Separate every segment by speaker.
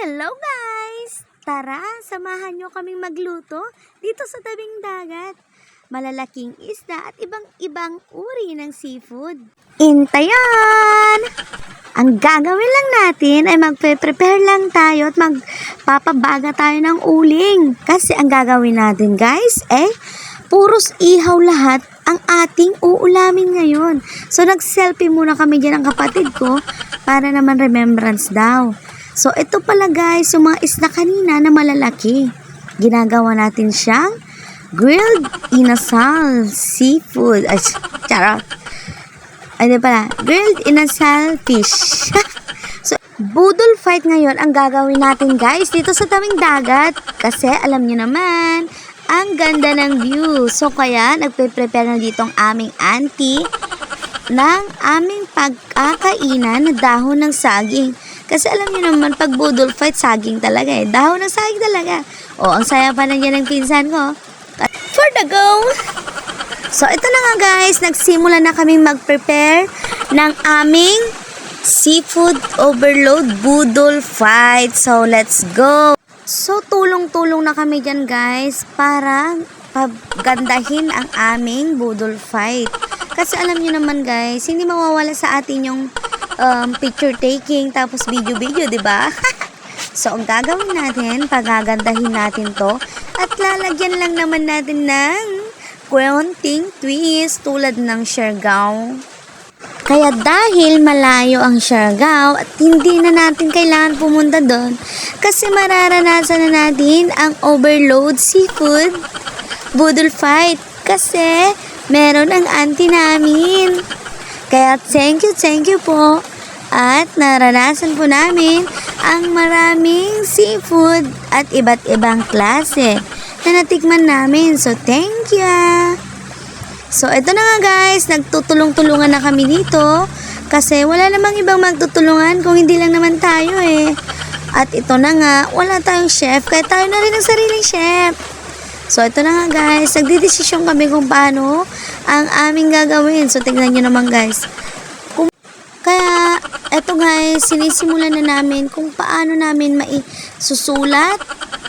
Speaker 1: Hello guys! Tara, samahan nyo kaming magluto dito sa tabing dagat. Malalaking isda at ibang-ibang uri ng seafood. Intayan! Ang gagawin lang natin ay magpe-prepare lang tayo at magpapabaga tayo ng uling. Kasi ang gagawin natin guys, puros ihaw lahat ang ating uulamin ngayon. So nag-selfie muna kami dyan ng kapatid ko para naman remembrance daw. So, ito pala guys, yung mga isda kanina na malalaki. Ginagawa natin siyang grilled inasal seafood. Ay, charot. Ay, di pala. Grilled inasal fish. So, budol fight ngayon ang gagawin natin guys dito sa tabing dagat. Kasi alam niyo naman, ang ganda ng view. So, kaya nagpe-prepare na dito ang aming auntie ng aming pagkakainan na dahon ng saging. Kasi alam niyo naman, pag budol fight, saging talaga dahon ng saging talaga. Ang saya pa nandiyan ng pinsan ko. For the go! So, ito na nga guys, nagsimula na kaming mag-prepare ng aming seafood overload budol fight. So, let's go! So, tulong-tulong na kami dyan guys para paggandahin ang aming budol fight. Kasi alam niyo naman guys, hindi mawawala sa atin yung picture taking tapos video, di ba? So, ang gagawin natin, pagagandahin natin to at lalagyan lang naman natin ng konting twist tulad ng siargao. Kaya dahil malayo ang siargao at hindi na natin kailangan pumunta doon kasi mararanasan na natin ang overload seafood budol fight kasi meron ang auntie namin. Kaya thank you po at naranasan po namin ang maraming seafood at iba't ibang klase na natikman namin. So thank you! So ito na nga guys, nagtutulong-tulungan na kami dito kasi wala namang ibang magtutulungan kung hindi lang naman tayo At ito na nga, wala tayong chef kaya tayo na rin ang sariling chef. So, ito na nga guys, nagdidesisyon kami kung paano ang aming gagawin. So, tignan nyo naman guys. Kaya, ito guys, sinisimulan na namin kung paano namin maisusulat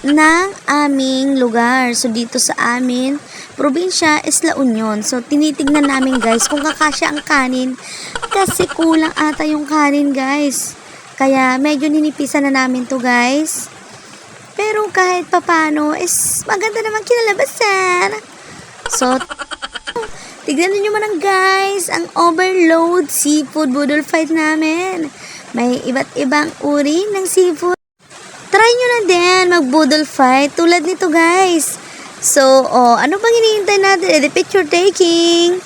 Speaker 1: ng aming lugar. So, dito sa amin, probinsya is La Union. So, tinitignan namin guys kung kakasya ang kanin. Kasi kulang ata yung kanin guys. Kaya, medyo ninipisan na namin to guys. Pero kahit papano is maganda naman kinalabasan. So, tignan niyo man guys, ang overload seafood budol fight namin. May iba't ibang uri ng seafood. Try nyo na din mag-budol fight tulad nito guys. So, ano bang hinihintay natin? Picture taking.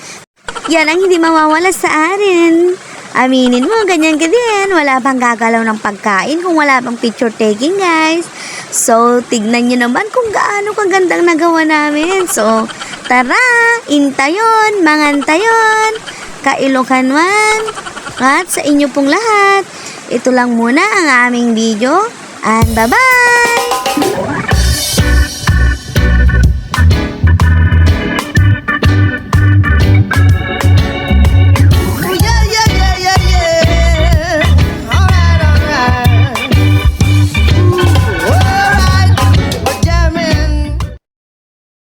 Speaker 1: Yan ang hindi mawawala sa atin. Aminin mo, ganyan ka din. Wala pang gagalaw ng pagkain kung wala pang picture taking, guys. So, tignan nyo naman kung gaano kagandang nagawa namin. So, tara, intayon, mangantayon, kailokan man, at sa inyo pong lahat. Ito lang muna ang aming video. And bye-bye!